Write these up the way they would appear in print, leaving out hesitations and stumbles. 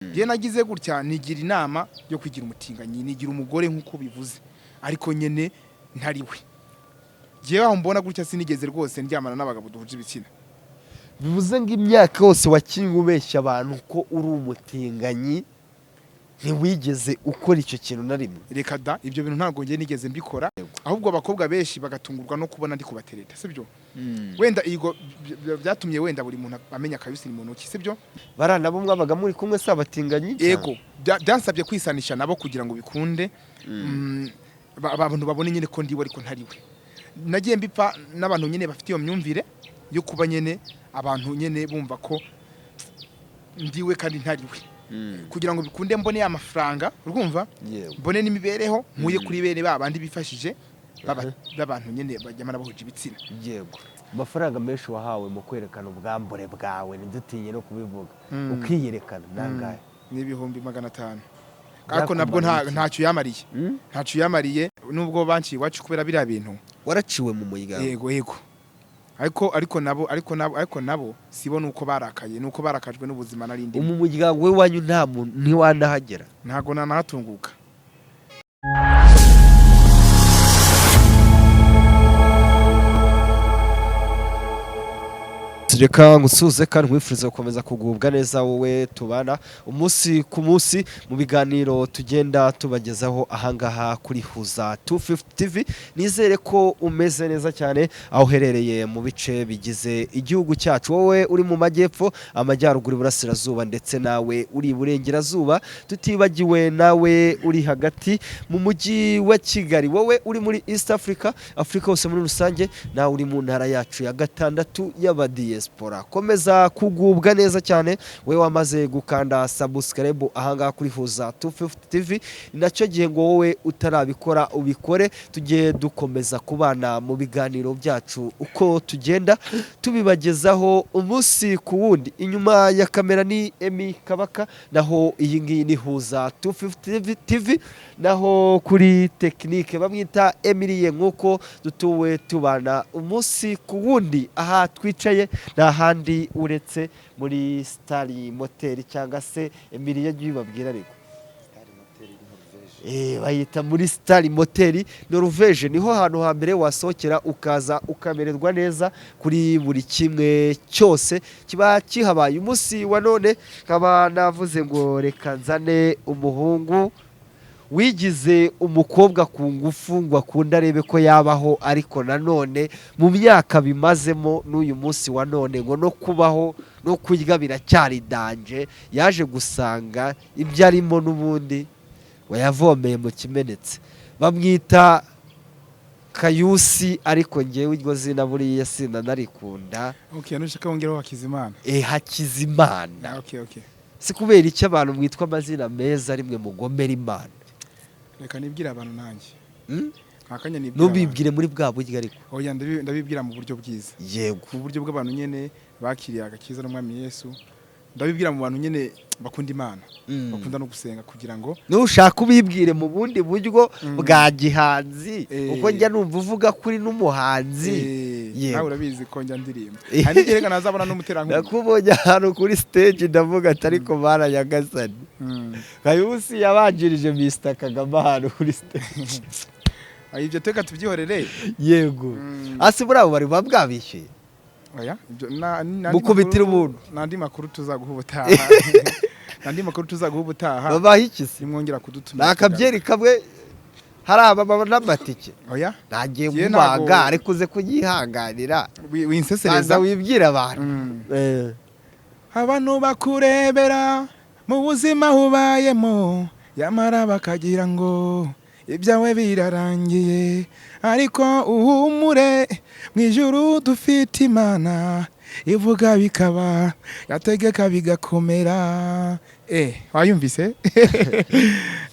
Je nagize gutya nigira inama yo kwigira umutinganyi nigira umugore nkuko bivuze ariko nyene ntariwe jewe aho mbona gutya sinigeze rwose ndyamana n'abagabo duhuje ibitsina bivuze ngo imyaka yose wakinye ubeshya abantu ko uri umutinganyi ntiwigeze ukora icyo kintu na rimwe. Reka da ibyo bintu ntabwo ngiye nigeze mbikora ahubwo abakobwa benshi bagatungurwa no kubona ndi kubatereta sibyo wenda igo byatumye wenda buri muntu amenya Kayusi ni muntu ki sibyo barana bo mwabaga muri kumwe sabatinganye yego byansabye kwisanisha nabo kugira ngo bikunde abantu babone nyine ko ndiwe ariko ntariwe nagiye mbipfa n'abantu nyine bafite iyo myumvire yo kuba nyene abantu nyene bumva ko ndiwe kandi ntariwe kugira ngo bikunde mbone amafaranga urumva mbone n'imibereho nkuye kuri bene babandi bifashije babantu nyene bajyama nabahuje ibitsina yego amafaranga menshi wahawe mu kwerekana ubwambure bwawe ntidutinye no kubivuga ukiyerekana nangahe n'ibihumbi 500 ariko nabwo ntacyo yamariye ntacyo yamariye nubwo banci iwacu kubera biriya bintu waraciwe mu muyigabo yego ariko nabo sibona uko barakaye nuko barakajwe n'ubuzima narindi mu muryango we wanyu nta muntu ntiwanahagera ntago nanahatunguka reka ngusuze kandi nkwifuriza gukomeza kugubwa neza wowe tubana umunsi ku munsi mu biganiro tugenda tubagezaho ahangaha kuri Huza 250 TV nizere ko umeze neza cyane aho uherereye mu bice bigize igihugu cyacu wowe uri mu majyepfo amajyaruguru burasirazuba ndetse nawe uri burengerazuba tutibagiwe nawe uri hagati mu mujyi wa Kigali wowe uri muri East Africa hose muri rusange nawe uri mu ntara yacu ya gatandatu y'abadies komeza kugubwa neza cyane we wamaze gukanda subscribe ahangaha kuri Huza 250 TV nacyo gihe ngo wowe utarabikora ubikore tugiye dukomeza kubana mu biganiro byacu uko tugenda tubibagezaho umunsi ku wundi inyuma ya kamera ni Emi Kabaka naho iyi ngiyi ni Huza 250 TV naho kuri technique bamwita Emilie nkuko dutuwe tubana umunsi ku wundi aha twicaye n'ahandi uretse muri Star Motel cyangwa se Emilie y'ibabwira ariko bayita muri Star Motel Norvege niho hantu hambere wasohokera ukaza ukamererwa neza kuri buri kimwe cyose kiba kihabaye umunsi wa none kaba navuze ngo reka nzane umuhungu wigize umukobwa ku ngufu ngo akunda arebe ko yabaho ariko nanone mu myaka bimazemo n'uyu munsi wa none ngo no kubaho no kurya biracyari danje yaje gusanga ibyo arimo n'ubundi wayavomeye mu kimenetse bamwita Kayusi ariko ngewe iryo zina buriya sina narikunda nushaka wongeraho Hakizimana Hakizimana okay si kubera icyo abantu mwitwa amazina meza rimwe mugomera Imana reka nibwira abantu nanjye ntakanya nibwira nubibwire muri bwa buryo ariko oya ndabibwira mu buryo bwiza yego mu buryo bw'abantu nyene bakiriye agakiza n'umwami Yesu ndabibwira mu bantu nyene bakunda Imana bakunda no gusenga kugira ngo nushaka ubibwire mu bundi buryo bwa gihanzi uko njya numva uvuga kuri n'umuhanzi nawe urabizi ko njya ndirimba kandi gereka nazabona n'umuterankunga nakubonye ahantu kuri stage ndavuga atari ko barayagasani Kayusi yabanjirije Mr Kagame ahantu kuri stage ibyo teka tubyihorere yego asi burabo bari babwabishe oya mukubitira umuntu nandi makuru tuzaguha ubutaha babahikisi nimwongera kudutumira nakabyeri kamwe hari ababa n'amatike oya nagiye kubaga ariko uze kunyihanganira winsesereza wibwira abantu abantu bakurebera mu buzima hubayemo yamara bakagira ngo ibyawe birarangiye ariko uhumure mwijuru dufite Imana ivuga bikaba yategeka bigakomera wayumvise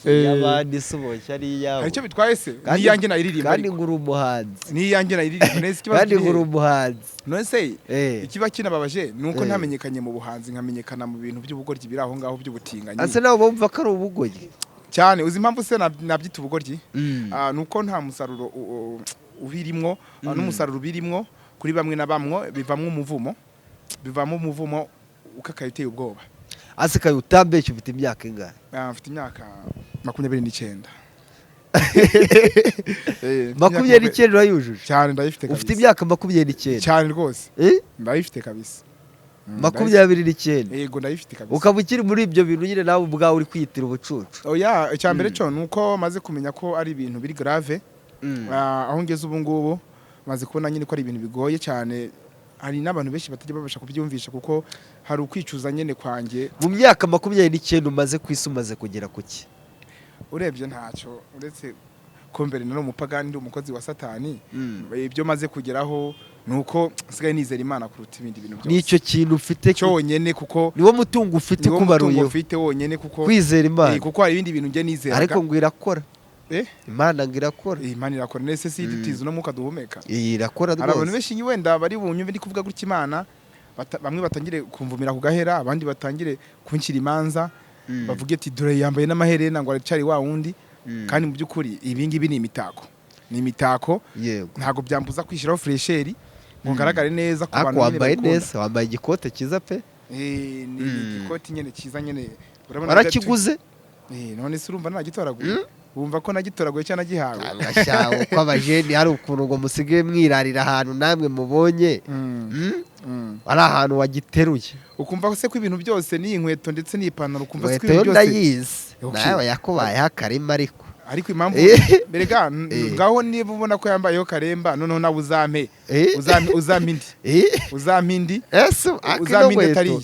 yabandi suboshya ari yawe aricyo bitwaye se niyange nayiririmba kandi nguru umuhanzi niyange nayiririmba nese kibazo kandi nguru umuhanzi none se ikiba kinababaje nuko ntamenyekanye mu buhanzi nkamenyekana mu bintu by'ubugoryi biri aho ngaho by'ubutinganyi ase nawo bumva ko ari ubugoryi cyane uzi impamvu se nabyita ubugoryi nuko nta musaruro ubirimwo n'umusaruro birimwo kuri bamwe na bamwe bivamo umuvumo ukakayiteye ubwoba aseka utambeshye ufite imyaka ingahe? Mfite imyaka 29. 29 urayujuje cyane, ndayifite kabisa. ufite imyaka 29 cyane rwose, ndayifite kabisa. 29 yego ndayifite kabisa. ukaba ukiri muri ibyo bintu nyine nawe ubwawe uri kwiyitira ubucucu. Oya, icyambere cyo nuko maze kumenya ko ari ibintu biri grave. Aho ngeze ubu ngubu maze kubona nyine ko ari ibintu bigoye cyane. Hari n'abantu benshi batajya babasha kubyumvisha kuko hari ukwicuza nyine kwanjye. Mu myaka 29 umaze kwisi umaze kugera kuki? Urebye ntacyo uretse ko mbere nari umupagani ndi umukozi wa Satani. Ibyo maze kugeraho nuko sigaye nizera Imana kuruta ibindi bintu byose. Nicyo kintu ufite cyonyene kuko niwo mutungo ufite kubaruye. Ufite wonyene kuko kwizera Imana. Kuko hari ibindi bintu nge nizera. Ariko ngo irakora. Imana ngirakora. Imana irakora nese si dutiza no muka duhumeka. Irakora rwose. Abantu benshi wenda bari bunyumve ndi kuvuga gutya Imana bamwe batangire kumvumira ku gahera, abandi batangire kunshyira imanza. Bavuge ati dore yambaye n'amaherena ngo aracari wa wundi. Kandi mu by'ukuri ibi ngibi ni imitako. Ni imitako. Ntago byambuza kwishiraho fresheri ngo ngaragare neza ku bantu wambaye neza, wambaye igikote cyiza pe. Ni igikote nyene cyiza nyene. Barakiguze? None se urumva nagitoraguye. Wumva ko nagitoraguye cyane gihawe. Agashaho kw'abajeni hari ukuntu ngo musige mwirarira ahantu namwe mubonye. Ari ahantu wagiteruye. Ukumva se ko ibintu byose ni inkweto ndetse n'ipantaro, ukumva se ko ibintu byose ndayizi. Nawe yakubaye hakarima ariko impamvu berega ngaho niba ubona ko yambayeho karemba noneho nawe uzampindi atari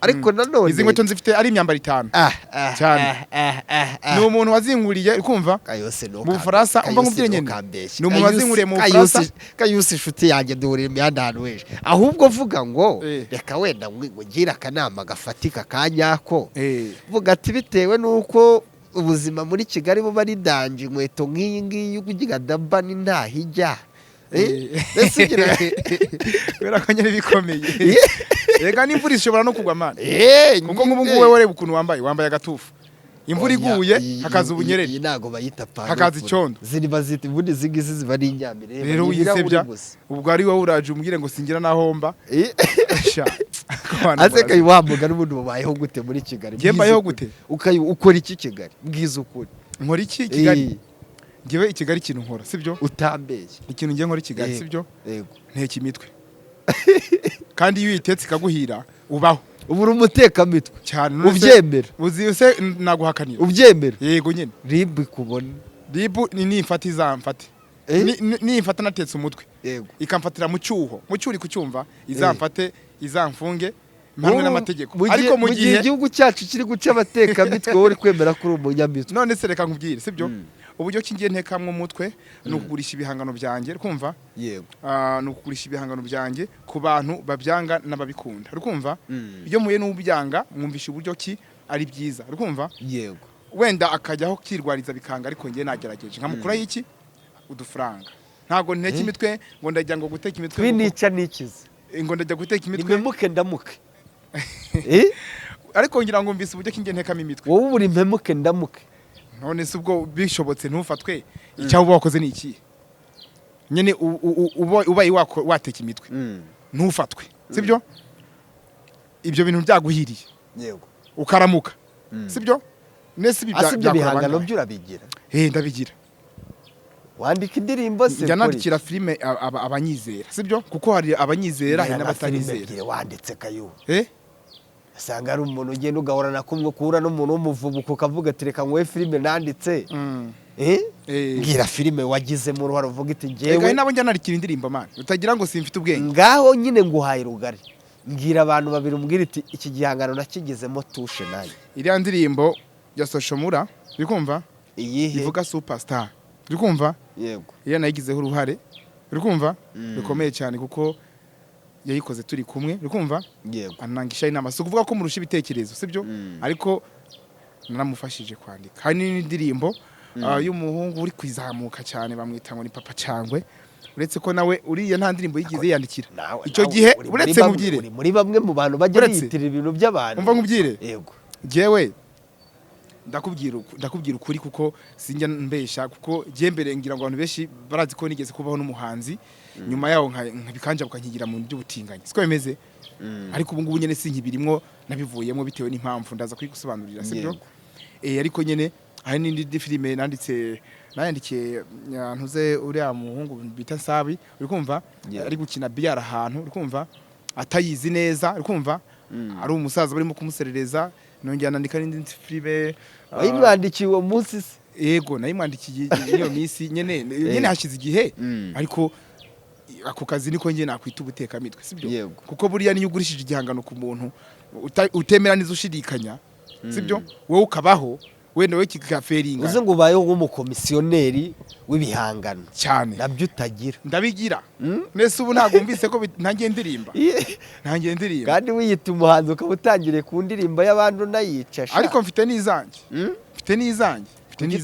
ariko nanone izi nkweto nzifite ari imyambaro 5 cyane. Ni umuntu wazinguriye ukumva mu Bufaransa, umva nkubwire nyene ni umuntu wazinguriye mu Bufaransa. Kayusi inshuti yanjye duhurira imyanda ahantu weje, ahubwo vuga ngo reka wenda ngira akanama gafatika kanyako. Vuga ati bitewe nuko ubuzima muri Kigali buba ari danje, inkweto nk'iyi ngiyi ugiga daba ni ntahijya. Ese ugira birakanye bikomeye. Rega n'imvura ishobora no kugwa mana. Kuko nk'ubu ngubu wewe ukuntu wambaye agatufu. Imvura iguye hakaza ubunyerere. Iyi nago bayita pa. Hakaza icondo. Ziri bazita ubundi zigize ziba ari inyamire. Rero uyisebya ubwo ari wowe uraje umbwire ngo singira nahomba. Azeka yiwambuga n'ubundi bubayeho gute muri Kigali? Gembayeho gute? Ukora iki Kigali? Bwiza ukuri. Nkora iki Kigali? Ngewe Kigali ikintu nkora sibyo? Utambeye. Ikintu ngiye nkora Kigali sibyo? Yego. Nteke imitwe. Kandi iyo uyitetse ikaguhira ubaho. Ubura umuteka mitwe cyane. Ubyemera? Uziyose naguhakanira. Ubyemera? Yego nyine. Rib ikubona. Rib ni imfata izamfate. Ni imfata natetse umutwe. Yego. Ikamfatira mu cyuho. Mu cyuri kucyumva izamfate izamfunge mpamwe n'amategeko. Ariko mu gihe igihugu cyacu kiri guca abateka mitwe wowe uri kwemera kuri umunyamitwe. None se reka nkubwire sibyo? Uburyo kingiye ntekamwe umutwe no kugurisha ibihangano byanjye kumva. Yego. No kugurisha ibihangano byanjye ku bantu babyanga n'ababikunda. Urukumva? Iyo muye n'ubyanga mwumvisha uburyo ki ari byiza. Urukumva? Yego. Wenda akajyaho kirwariza bikanga ariko ngiye nagerageje nkamukura y'iki udufaranga. Ntago nteke imitwe ngo ndajya ngo guteka imitwe. Kwinica nikize. Ngo ndajya guteka imitwe. Impemuke ndamuke. Ariko ngira ngo mvise uburyo kingiye ntekamo imitwe. Wowe uri impemuke ndamuke. None se ubwo bishobotse ntufatwe icyaho wakoze ni iki? Nyene ubaye wateka imitwe ntufatwe sibyo? Ibyo bintu byaguhiriye. Yego. Ukaramuka sibyo? Nese ibyo bihangano byurabigira. Ndabigira. Wandika indirimbo se? Nandikira filime abanyizera sibyo? Kuko hari abanyizera hari n'abatanyizera. Wanditse kayo. Asanga ari umuntu ugenda ugahorana kumwe kuhura n'umuntu w'umuvubuko ukavuga ati reka nkwe filime nanditse. Ngira filime wagize mu ruharo uvuga iti ngewe. Reka nabo njya narikira indirimbo man. Utagira ngo simfite ubwenge. Ngaho nyine nguhaye rugari. Ngira abantu babiri umbwira iti iki gihangano nakigezemo tushe nayo. Iriya ndirimbo ya Soshomura bikumva? Iyihe? Ivuga superstar. Bikumva? Yego. Iriya nayigizeho uruhare. Bikumva? Bikomeye cyane kuko yayikoze turi kumwe. Bikumva? Yego. Anangisha inama. So kuvuga ko murusha ibitekerezo sibyo? Ariko naramufashije kwandika. Hari n'indirimbo y'umuhungu uri kwizamuka cyane bamwita ngo ni Papa Cyangwe. Uretse ko nawe uriya nta ndirimbo yigize yandikira. Icyo gihe uretse nkubwire. Muri bamwe mu bantu bajya biyitirira ibintu by'abantu. Umva nkubwire. Yego. Jewe ndakubwira ukuri kuko sinjya mbesha kuko je mbere ngira ngo abantu benshi barazi ko nigeze kubaho n'umuhanzi nyuma yaho nkabikanja bukankigira mu by'ubutinganyi siko bimeze ariko ubu ngubu nyene sinkibirimwo nabivuyemo bitewe n'impamvu ndaza kwigusobanurira sibyo ariko nyene hari n'indi filime nayandikiye ntuze uriya muhungu bita Nsabi uri kumva ari gukina biyara ahantu uri kumva atayizi neza uri kumva ari umusaza barimo kumuserereza nongera nandika n'indi filime wayimwandikiye uwo munsi se yego nayimwandikiye iyo minsi nyene hashize igihe ariko ako kazi niko ngiye nakwita ubutekamitwe sibyo kuko buriya niyo ugurishije igihangano ku muntu utemera nizo ushidikanya sibyo wowe ukabaho wenda we kikaferinga uze ngo ubayeho nk'umukomisiyoneri w'ibihangano cyane nabyo utagira ndabigira nese ubu ntago mvise ko ntangiye ndirimba kandi wiyita umuhanzi ukaba utangire ku ndirimbo y'abandi unayica ariko mfite n'izanjye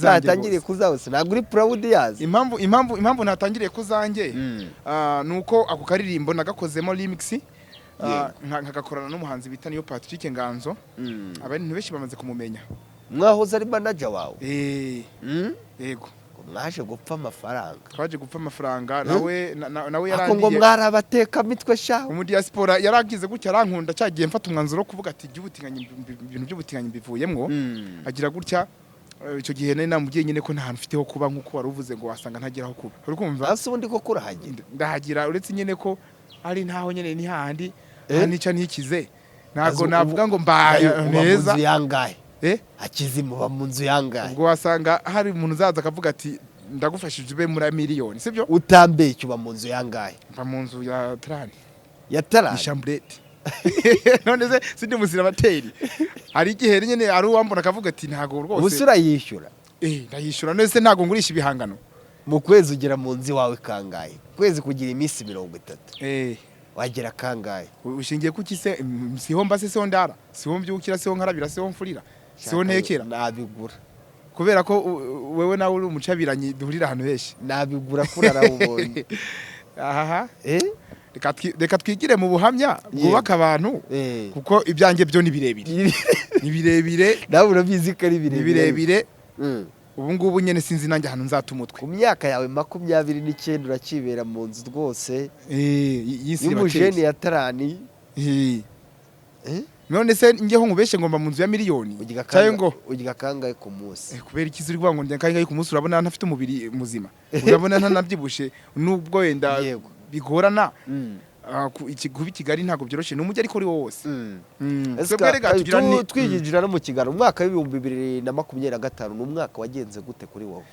natangiriye kuzawuse ntabwo uri proud yazo impamvu natangiriye kuzanjye nuko ako karirimbo nagakozemo remix nkagakorana n'umuhanzi bita niyo Patrick Nganzo abantu benshi bamaze kumumenya mwahoze ari manager wawe yego mwaje gupfa amafaranga twaje gupfa amafaranga nawe yarangiye ako ngo mwari abateka mitwe sha mu diaspora yaragize gutya arankunda cyagiye mfata umwanzuro kuvuga ati by'ubutinganye ibintu by'ubutinganye bivuyemwo agira gutya icyo gihe nari namugiye nyine ko nta hantu mfiteho kuba nk'uko wari uvuze ngo wasanga ntageraho kuba uri kumva hasi ubundi ko kurahagira ndahagira uretse nyine ko ari ntaho nyine ni hahandi nica ntikize ntabwo navuga ngo mbaye neza yangaye akizi muba mu nzu yangaye ubwo wasanga hari umuntu uzaza akavuga ati ndagufashije ube muri miliyoni sibyo utambeye uba mu nzu yangaye mva mu nzu ya Tarani ishambrete none se sindi muzira bateri hari igihe nyene ari uwambona akavuga ati ntago rwose ubusura yishyura ndayishyura none se ntago ngurisha ibihangano mu kwezi ugera mu nzu wawe kangaye kwezi kugira iminsi 30 wagera kangaye ushingiye kuki se siho mbase se ndara siho mbyukira siho nkarabira siho mfurira siho ntekera nabigura kubera ko wewe nawe uri umucabiranye duhurira ahantu heshi nabigura kurara ubonye aha reka twigire mu buhamya bwubaka abantu kuko ibyanjye byo ni birebire nawe urabizi ko ari birebire ubu ngubu nyene sinzi nanjye ahantu nzatumutwe ku myaka yawe 29 urakibera mu nzu rwose y'umujeni ya Tarani none se ngeho nkubeshe ngomba mu nzu ya miliyoni cyaye ngo ugiga kangaye ku munsi kubera ikizuri kuvuga ngo kangaye ku munsi urabona ntafite umubiri muzima urabona ntanabyibushe nubwo wenda bigorana kuba Kigali ntago byoroshye n'umujyi ariko ari wose twigijira no mu Kigali umwaka w'2025 n'umwaka wagenze gute kuri wowe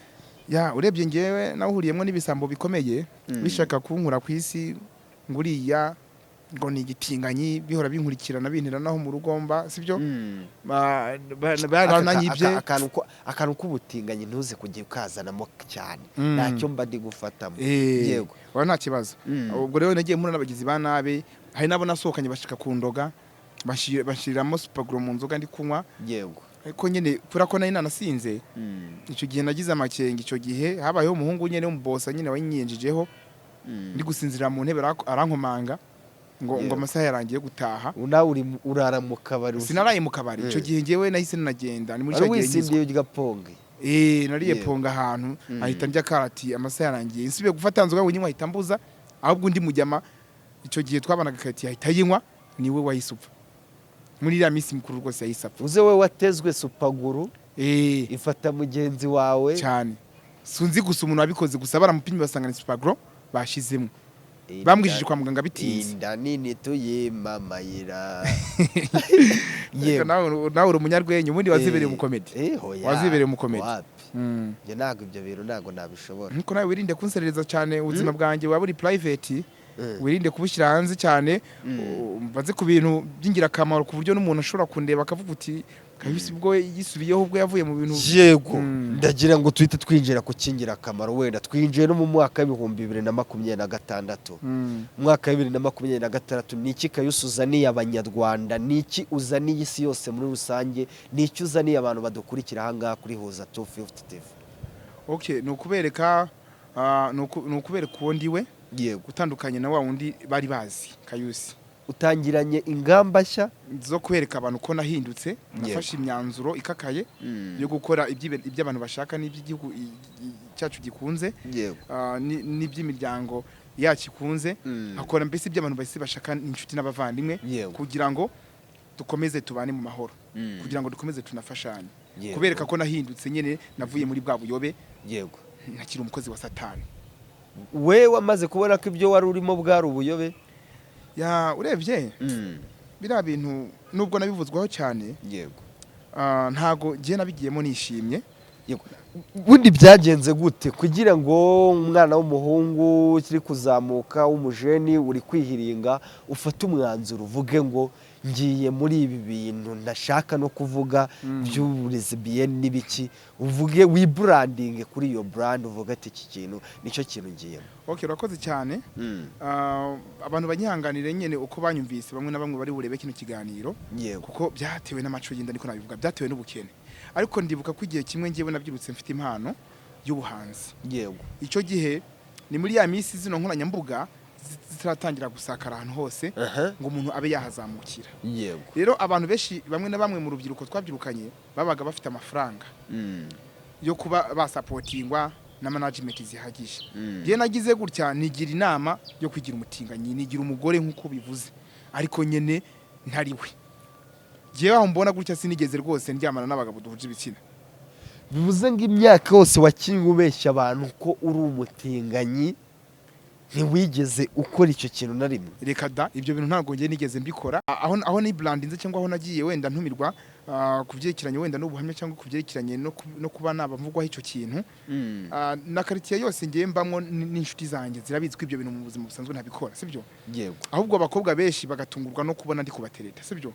urebye ngewe nawuhuriyemo n'ibisambo bikomeye bishaka kunkura ku isi nguriya ngo ni igitinganyi bihora binkurikirana bintira naho mu rugomba sibyo barananyibye akantu k'ubutinganyi ntuze kugiye ukazanamo cyane ntacyo mba ndi gufatamo yego wa nta kibazo ubwo rero nagiye muri n'abagizi ba nabe hari nabo nasohokanye bashika ku ndoga bashiramo supaguro mu nzoga ndi kunywa yego ariko nyene kura ko nari nanasinze ico gihe nagize amakenga ico gihe habayeho umuhungu nyene w'umubosa nyene wanyinjijeho ndi gusinzira mu ntebe arankomanga ngo amasaha yarangiye gutaha nawe urara mu kabari sinaraye mu kabari ico gihe ngewe nahise nanagenda ni muri cyo gihe wisindiye ujya ponge nariye ponga ahantu ahita njya karati amasaha yarangiye insibe gufata nzoga wenyine ahita mbuza ahubwo undi mujyama ico gihe twabanaga karati ahita yinywa niwe wayisupfa muri iriya minsi mikuru rwose yayisapfa uze we watezwe supaguru ifata mugenzi wawe cyane sunzi gusa umuntu wabikoze gusa baramupimye basanga ni supaguru bashizemo bambwishije kwa muganga bitinze inda nini tuyimamayira nawe uri umunyarwenya ubundi wazibereye mu komedi wazibereye mu komedi njye ntabwo ibyo bintu ntabwo nabishobora nkuko nawe wirinde kunserereza cyane ubuzima bwanjye waba uri private wirinde kubushyira hanze cyane baze ku bintu by'ingirakamaro ku buryo n'umuntu ashobora kundeba akavuga uti kabisi ubwo yisubiyeho ubwo yavuye mu bintu yego ndagira ngo tuhite twinjira ku kingirakamaro wenda twinjiye no mu mwaka w'2026 mwaka w'2026 niki kayusuzaniye abanyarwanda niki uzaniye isi yose muri rusange niki uzaniye abantu badukurikira hanga kuri Huza 250 TV nukubereka nukubereka uwo ndiwe yego gutandukanye na wa wundi bari bazi Kayusi utangiranye ingamba nshya zo kwereka abantu ko nahindutse nafashe imyanzuro ikakaye yo gukora ibyo abantu bashaka n'iby'igihugu cyacu gikunze n'iby'imiryango yacu ikunze akora mbese ibyo abantu bose bashaka inshuti n'abavandimwe kugira ngo dukomeze tubane mu mahoro kugira ngo dukomeze tunafashanye kubereka ko nahindutse nyene navuye muri bwa buyobe yego nakiri umukozi wa satani. We wamaze kubona ko ibyo wari urimo bwari ubuyobe ya urebye biriya bintu nubwo nabivuzwaho cyane yego ntago giye nabigiyemo nishimye. Bundi byagenze gute kugira ngo umwana w'umuhungu ukiri kuzamuka w'umujeni uri kwihiringa ufate umwanzuro uvuge ngo ngiye muri ibi bintu ndashaka no kuvuga by'uburesibiyeni n'ibiki uvuge wibrandinge kuri iyo brand uvuga ati iki kintu nicyo kintu ngiyemo. Okay, urakoze cyane. Abantu banyihanganire nyene uko banyumvise bamwe na bamwe bari burebe kino kiganiro kuko byatewe n'amaco y'inda niko nabivuga byatewe n'ubukene. Ariko ndibuka ko igihe kimwe ngiye nabyirutse mfite impano y'ubuhanzi. Yego. Icyo gihe ni muri ya misi zino nkoranyambuga zitaratangira gusakara ahantu hose ngo umuntu abe yahazamukira. Yego. Rero abantu benshi bamwe na bamwe mu rubyiruko twabyirukanye babaga bafite amafaranga yo kuba basapotingwa na management zihagije. Je nagize gutya nigira inama yo kwigira umutinganyi nigira umugore nkuko bivuze ariko nyene ntariwe. Jewe aho mbona gutya sinigeze rwose ndyamana n'abagabo duhuje ibitsina. Bivuze ngo imyaka yose wakinga ubeshya abantu ko uri umutinganyi ntiwigeze ukora icyo kintu na rimwe. Reka da ibyo bintu ntabwo ngiye nigeze mbikora aho ni brandinze cyangwa aho nagiye wenda ntumirwa kubyerekiranye wenda n'ubuhamya cyangwa kubyerekiranye no kuba nabavugwaho icyo kintu na quartier yose ngiye mbamwo n'inshuti zanjye zirabizi ko ibyo bintu mu buzima busanzwe ntabikora sibyo. Yego. Ahubwo abakobwa benshi bagatungurwa no kubona ndi kubatereta sibyo.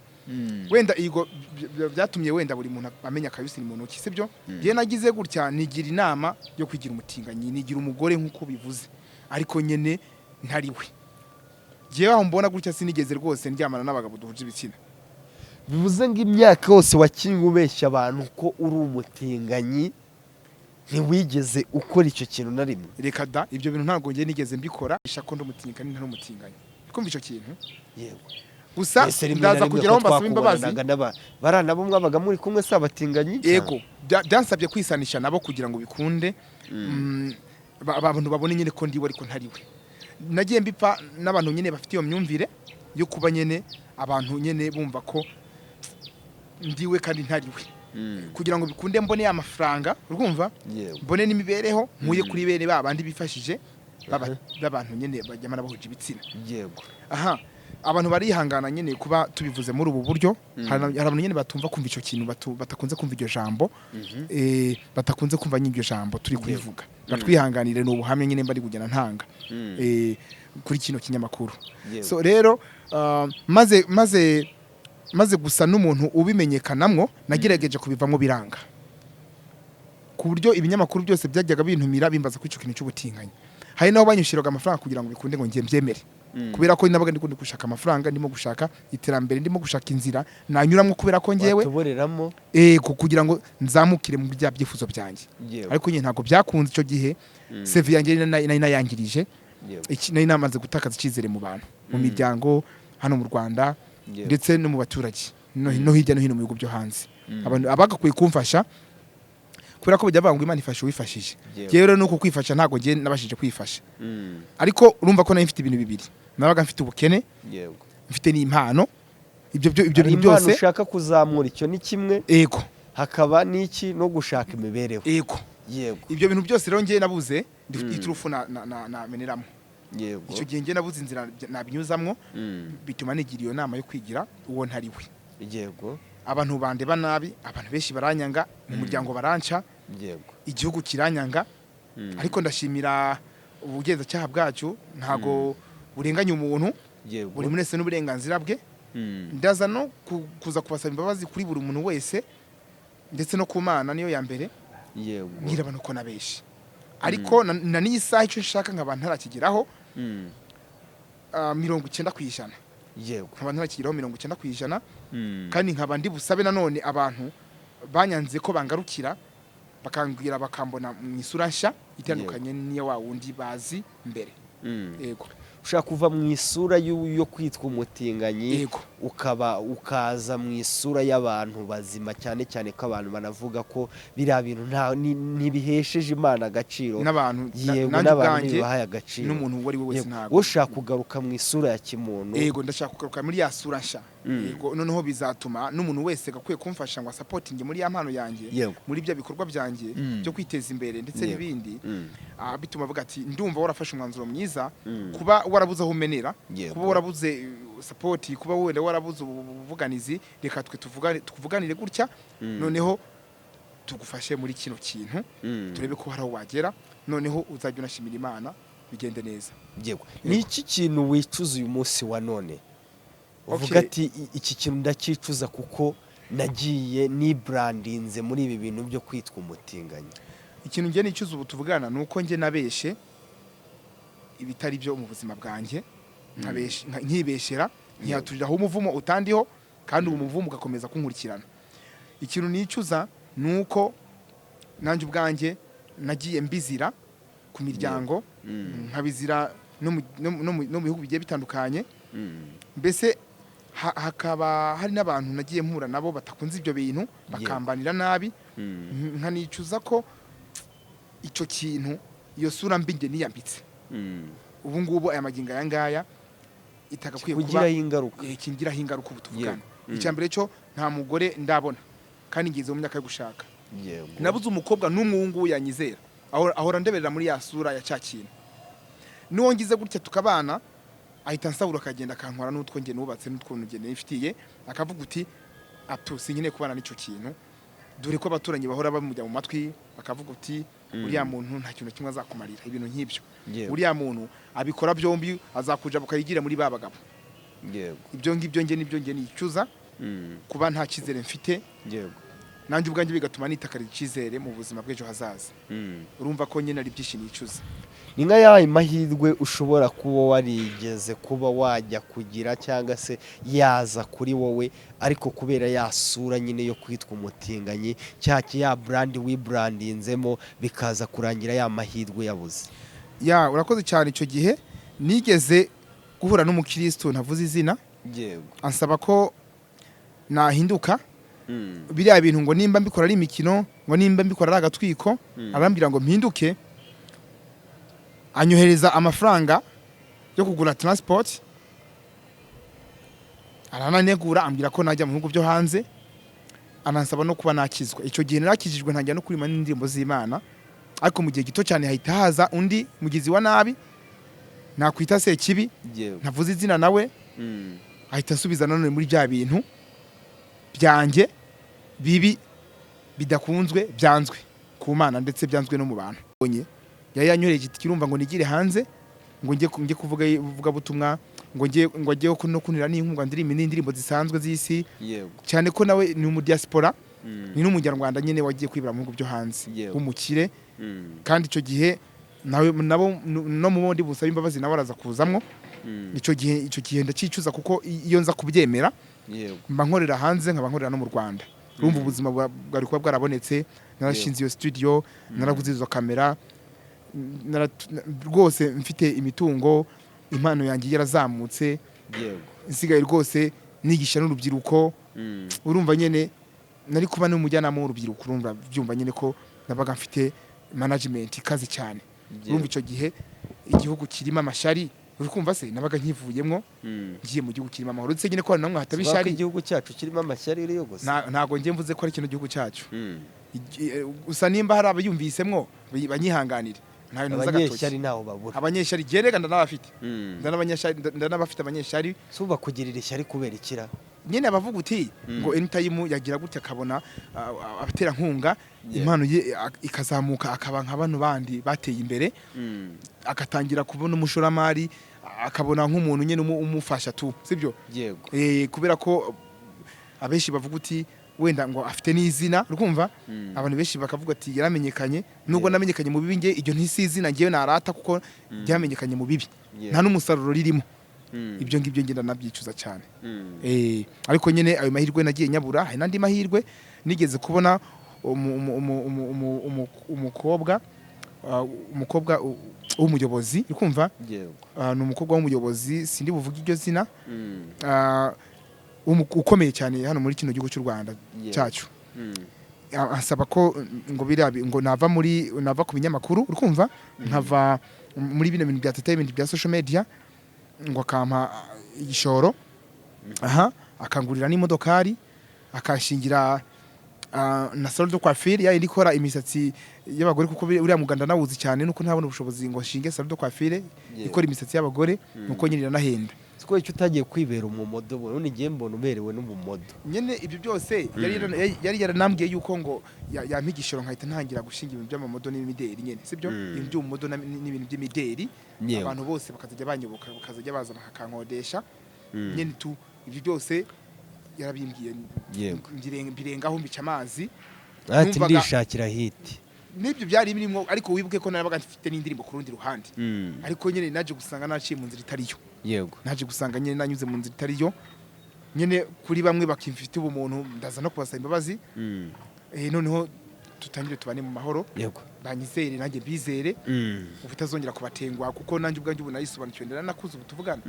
Wenda igo byatumye wenda buri muntu amenya akayusi ni muntu ki sibyo. Je nagize gutya nigira inama yo kwigira umutinganyi nigira umugore nkuko bivuze ariko nyene ntariwe. Jewe aho mbona gutya sinigeze rwose ndyamana n'abagabo duhuje ibitsina. Bivuze ngo imyaka yose wakinga ubeshya abantu ko uri umutinganyi ntiwigeze ukora icyo kintu na rimwe. Reka da ibyo bintu ntabwo ngiye nigeze mbikora ishako ndo mutinganyi ntari umutinganyi. Kumva icyo kintu? Yego. Gusa ndaza kugeraho mbasaba imbabazi. Barana bo mwabaga muri kumwe sabatinganye. Yego. Byansabye kwisanisha nabo kugira ngo bikunde. Abantu babone nyine ko ndiwe ariko ntariwe. Nagiye mbipfa n'abantu nyine bafite iyo myumvire yo kuba nyene abantu nyene bumva ko ndiwe kandi ntariwe. Kugira ngo bikunde mbone amafaranga urumva mbone n'imibereho nkuye kuri bene babandi bifashije babantu nyene bajyama nabahuje ibitsina. Yego. Aha abantu barihangana nyene kuba tubivuze muri ubu buryo hari abantu nyene batumva kumva icyo kintu batakunze kumva iryo jambo batakunze kumva nyiryo jambo turi kubivuga batwihanganire n'ubuhamye nyene mbari kugena ntanga kuri kino kinyamakuru. So rero maze gusa n'umuntu ubimenyekanamwo nagerageje kubivamo biranga ku buryo ibinyamakuru byose byajyaga bintumira bimbaza ku ico kintu cy'ubutinganye. Hari naho banyushiraga amafaranga kugira ngo bikunde ngo ngiye mbyemere kubera ko nabaga ndikundi gushaka amafaranga ndimo gushaka iterambere ndimo gushaka inzira nanyuramwe kubera ko ngewe tuboreramo kugira ngo nzamukire mu bya byifuzo byanjye. Ariko nyine ntago byakunze icyo gihe CV yanjye nayangirije nari namaze gutakaza icyizere mu bantu mu miryango hano mu Rwanda ndetse no mu baturage no hirya no hino mu bihugu byo hanze. Abantu abagakuye kumfasha kubera ko bajya banga Imana ifashe wifashije. Rero nuko kwifasha ntago ngiye nabashije kwifasha. Ariko urumva ko nayo mfite ibintu bibiri. Nabaga mfite ubukene. Yego. Mfite n'impano. Ibyo bintu byose ushaka kuzamura icyo ni kimwe. Yego. Hakaba n'iki no gushaka imibereho. Yego. Yego. Ibyo bintu byose rero ngiye nabuze ndifite iturufu na meneramo. Yego. Icyo gihe ngiye nabuze inzira nabinyuzamwo bituma nigira iyo nama yo kwigira uwo ntariwe. Yego. Abantu bandeba nabi abantu benshi baranyanga mu muryango baranca. Yego. Igihugu kiranyanga ariko ndashimira ubugenzacyaha bwacu ntago burenganya umuntu. Yego. Buri munese n'uburenganzira bwe. Ndaza no kuza kubasaba imbabazi kuri buri muntu wese ndetse no ku Mana niyo ya mbere. Yego. Ngira abantu ko nabeshi ariko na n'isaha icyo nshaka nk'abantu ntarakigeraho 90%. Yego. Nk'abantu ntarakigeraho 90%. Kandi nkaba ndi busabe nanone abantu banyanze ko bangarukira bakambwira bakambona mu isura nshya itandukanye niyo wa wundi bazi mbere. Yego. ushaka kuva mu isura yo kwitwa umutinganyi Yego. ukaza mu isura y'abantu bazima, cyane cyane ko abantu banavuga ko biriya bintu ntibihesheje Imana agaciro, n'abantu yego nanjye n'abantu ubwanjye ntibibahaye agaciro, n'umuntu uwo ari we wese Yego. ntabwo ushaka kugaruka mu isura ya kimuntu, yego ndashaka kugaruka muri ya sura nshya. Yego, noneho bizatuma n'umuntu wese gakwiye kumfasha ngo supporting muri ya mpano yanjye, Yego. muri bya bikorwa byanjye byo kwiteza imbere ndetse Yego. n'ibindi, bituma avuga ati ndumva warafashe umwanzuro mwiza, kuba warabuze aho umenera, Yego. kuba warabuze support, kuba wenda warabuze ubuvuganizi, reka twe tuvuganire gutya, noneho tugufashe muri kino kintu, turebe ko hari aho wagera, noneho uzajya unashimira Imana bigende neza. Yego. Ni iki kintu wicuza uyu munsi wa none? Uvuga ati iki kintu ndakicuza kuko nagiye nibrandinze muri ibi bintu byo kwitwa umutinganyi. Ikintu ngiye nicuza ubu tuvugana nuko nge nabeshe ibitari byo mu buzima bwanjye, nkibeshera, ntiyaturiraho umuvumo utandiho, kandi uwo muvumo ugakomeza kunkurikirana. Ikintu nicuza nuko nanjye ubwanjye nagiye mbizira ku miryango, nkabizira no mu bihugu bigiye bitandukanye, mbese hakaba hari n'abantu nagiye mpura nabo batakunze ibyo bintu, bakambanira nabi, nkanicuza ko icyo kintu, iyo sura mbi nge niyambitse ubu ngubu aya magingo aya ngaya itagakwiye kuba kingiraho ingaruka ubu tuvugana. Icya mbere cyo nta mugore ndabona, kandi ngeze mu myaka yo gushaka, nabuze umukobwa n'umwe ubu ngubu yanyizera, ahora ndeberera muri ya sura ya cya kintu. N'uwo ngize gutya tukabana, ahita nsabura akagenda akankora n'utwo nge nubatse n'utwo nge nifitiye, akavuga uti atu sinyine kubana n'icyo kintu, dore ko abaturanyi bahora bamujya mu matwi, bakavuga uti uriya muntu nta kintu kimwe azakumarira, ibintu nk'ibyo. Uriya muntu abikora byombi, azakuja bukayigira muri ba bagabo. Ibyo ngibyo nge nibyo nge nicuza, kuba nta cyizere mfite, nanjye ubwanjye bigatuma nitakarira icyizere mu buzima bw'ejo hazaza. Urumva ko nyine ari byinshi nicuza. Ni nka yawe mahirwe ushobora kuba warigeze kuba wajya kugira, cyangwa se yaza kuri wowe, ariko kubera yasura nyine yo kwitwa umutinganyi, ya brand wibrandinzemo, bikaza kurangira ya mahirwe yabuze. Urakoze cyane. Icyo gihe nigeze guhura n'umukristo ntavuze izina, ansaba ko nahinduka, biriya bintu ngo nimba mbikora ari imikino, ngo nimba mbikora ari agatwiko, arambwira ngo mpinduke, anyohereza amafaranga yo kugura transport, arananegura, ambwira ko najya mu bihugu byo hanze, anansaba no kuba nakizwa. Icyo gihe narakijijwe, ntangira no kurima n'indirimbo z'Imana, ariko mu gihe gito cyane hahita haza undi mugizi wa nabi, nakwita se kibi, ntavuze izina nawe, ahita asubiza nanone muri bya bintu byanjye bibi bidakunzwe, byanzwe ku Mana ndetse byanzwe no mu bantu. Yanyoreye igiti kirumva ngo nigire hanze, ngo njye kuvuga butumwa, ngo njye no kunira n'inkunga indirimbo zisanzwe z'isi, cyane ko nawe ni mu diaspora, ni n'umunyarwanda nyine wagiye kwibera mu bihugu byo hanze, w'umukire, kandi icyo gihe nabo no mu bundi busaba imbabazi nawe araza kuzamwo. Icyo gihe ndacicuza, kuko iyo nza kubyemera mba nkorera hanze, nkaba nkorera no mu Rwanda. Urumva ubuzima bwari kuba bwarabonetse, narashinze iyo studio, naraguze izo kamera, rwose mfite imitungo, impano yanjye yarazamutse, nsigaye rwose nigisha n'urubyiruko. Urumva nyine nari kuba n'umujyanama w'urubyiruko, urumva byumva nyine ko nabaga mfite management ikaze cyane. Urumva icyo gihe igihugu kirimo amashari, urikumva se nabaga nkivuyemo, ngiye mu gihugu kirimo amahoro, ndetse nyine ko namwe hatabishari. Igihugu cyacu kirimo amashari iri yose, ntago ngiye mvuze ko ari kino gihugu cyacu, gusa nimba hari abayumvisemwo banyihanganire. Abanyeshari naho babura, abanyeshari gerega ndanabafite, ndanabafite abanyeshari. Suba kugirira ishyari kubera ikira, nyine abavuga uti ngo anytime yagira gutya akabona abatera nkunga, impano ye ikazamuka, akaba nka bano bandi bateye imbere, agatangira kubona umushoramari, akabona nk'umuntu nyine umufasha tu, sibyo? Kubera ko abenshi bavuga uti wenda ngo afite n'izina, urumva abantu benshi bakavuga ati yaramenyekanye, nubwo namenyekanye mu bibi, nge iryo ntisizina ngiye narata, kuko ryamenyekanye mu bibi, nta n'umusaruro ririmo. Ibyo ngibyo ngenda nabyicuza cyane. Ariko nyine ayo mahirwe nagiye nyabura. Hari n'andi mahirwe nigeze kubona, umukobwa w'umuyobozi uri kumva yego ni umukobwa w'umuyobozi sindi buvuga iryo zina Mm. ukomeye cyane hano muri kino gihugu cy'u Rwanda Yeah. cyacu Mm. asaba ko ngo ngo nava ku binyamakuru uri kumva nkava muri bino bintu bya entertainment bya social media ngo akampa igishoro akangurira n'imodokari akashingira na salon de coiffure yindi ikora imisatsi y'abagore kuko uriya muganda nawuzi cyane nuko ntabona ubushobozi ngo shinge salon de coiffure ikora imisatsi y'abagore nuko nyine iranahenda siko icyo utagiye kwibera umumodo none ngiye mbona uberewe n'umumodo nyene ibyo byose yari yaranambwiye yuko ngo yampigishoro nkahita ntangira gushinga ibintu by'amamodo n'imideri nyene sibyo ibintu by'umumodo n'ibintu by'imideri abantu bose bakazajya banyoboka bakazajya baza bakakankodesha nyene tu ibyo byose yarabimbwiye mbirengaho mbica amazi ati ndishakira hiti nibyo byari birimo ariko wibuke ko narabaga mfite n'indirimbo ku rundi ruhande ariko nyene naje gusanga naciye mu nzira itariyo yego naje gusanga nyene nanyuze mu nzira itariyo nyene kuri bamwe bakimfite ubumuntu ndaza no kubasaba imbabazi noneho tutangire tubane mu mahoro yego banyizere nanjye bizere ubutazongera kubatengwa kuko nanjye ubwanjye ubu nayisobanukiwe ndanakuze ubu tuvugana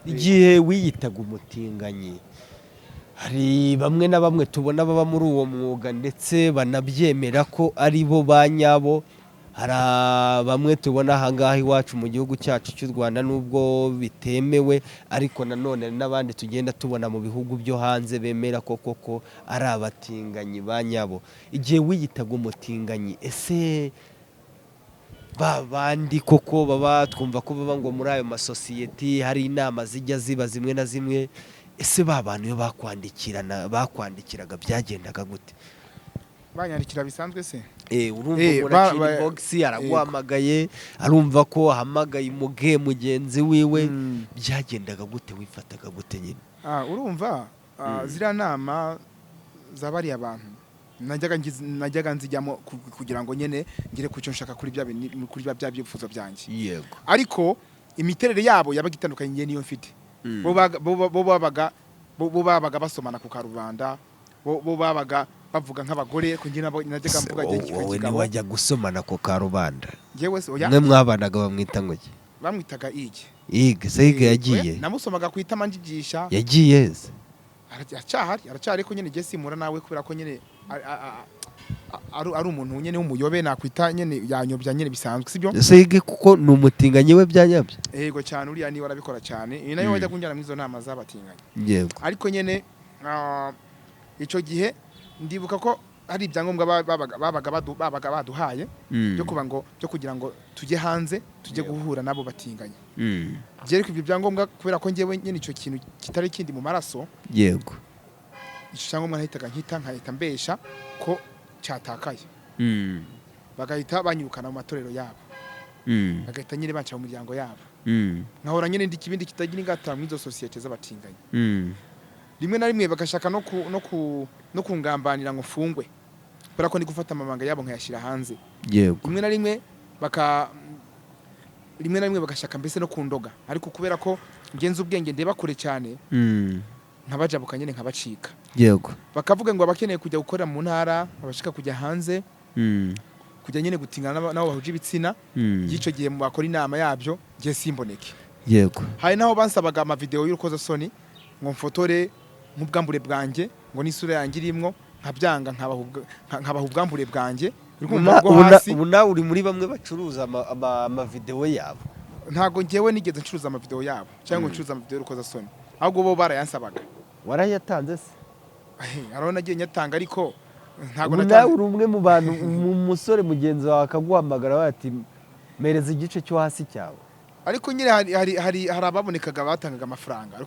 igihe wiyitaga umutinganyi hari bamwe na bamwe tubona baba muri uwo mwuga ndetse banabyemera ko ari bo ba nyabo hari bamwe tubona ahangaha iwacu mu gihugu cyacu cy'u Rwanda nubwo bitemewe ariko nanone n'abandi tugenda tubona mu bihugu byo hanze bemera ko koko ari abatinganyi ba nyabo igihe wiyitaga umutinganyi ese babandi koko baba twumva ko baba ngo muri ayo masosiyete hari inama zijya ziba zimwe na zimwe ese bantu iyo bakwandikiraga byagendaga gute banyandikira bisanzwe se urumva muri box araguhamagaye arumva ko ahamagaye mugenzi wiwe byagendaga gute wifataga gute nyine urumva ziriya nama zabari abantu najyaga nzijyamo kugira ngo nyene ngire kucyo nshaka kuri bya byifuzo byanjye yego ariko imiterere yabo yabaga itandukanye niyo mfite bo babaga basomana ku karubanda bo babaga bavuga nk'abagore ko njye najyaga mvuga wowe ni wajya gusomana ku karubanda yewe se oya mwe mwabanaga bamwita ngo iki bamwitaga ige se yagiye namusomaga ku itama njigisha yagiye se aracyari ko nyene simura nawe kubera ko nyene ari umuntu nyene w'umuyobe nakwita nyene yanyobya nyene bisanzwe sibyo se kuko ni umutinganyi we byanyabye yego cyane uriya ni warabikora cyane ni nayo wajya kunjyana muri izo nama z'abatinganyi yego ariko nyene ico gihe ndibuka ko hari ibyangombwa babaga baduhaye byo kuba ngo byo kugira ngo tujye hanze tujye guhura nabo batinganye byereka ibyo byangombwa kubera ko ngewe nyene ico kintu kitari kindi mu maraso yego ico cyangombwa nahitaga nkahita mbesha ko cyatakaye bagahita banyirukana mu matorero yabo bagahita nyine banca mu muryango yabo nkahora nyine ndi kibindi kitagira ingata muri izo societe z'abatinganye rimwe na rimwe bagashaka no kungambanira ngo fungwe kubera ko ndi gufata amabanga yabo nkayashira hanze yego rimwe na rimwe bagashaka mbese no kundoga ariko kubera ko ngenza ubwenge ndeba kure cyane nkabajabuka nyine nkabacika yego bakavuga ngo abakeneye kujya gukorera mu ntara abashaka kujya hanze kujya nyine gutingana nabo bahuje ibitsina y'icyo gihe mu bakora inama yabyo gihe simboneke yego hari naho bansabaga amavideo y'urukozasoni ngo mfotore nk'ubwambure bwanjye ngo n'isura yanjye irimwo nkabyanga nkabaha ubwambure bwanjye ubu nawe uri muri bamwe bacuruza amavideo yabo ntago ngewe nigeze ncuruza amavideo yabo cyangwa ncuruza amavideo y'urukozasoni ahubwo bo barayansabaga warayatanze se arabona agiye nyatanga ariko ntago nawe uri umwe mu bantu umusore mugenzi wawe akaguhamagara bati mereza igice cyo hasi cyawe ariko nyine hari ababonekaga batangaga amafaranga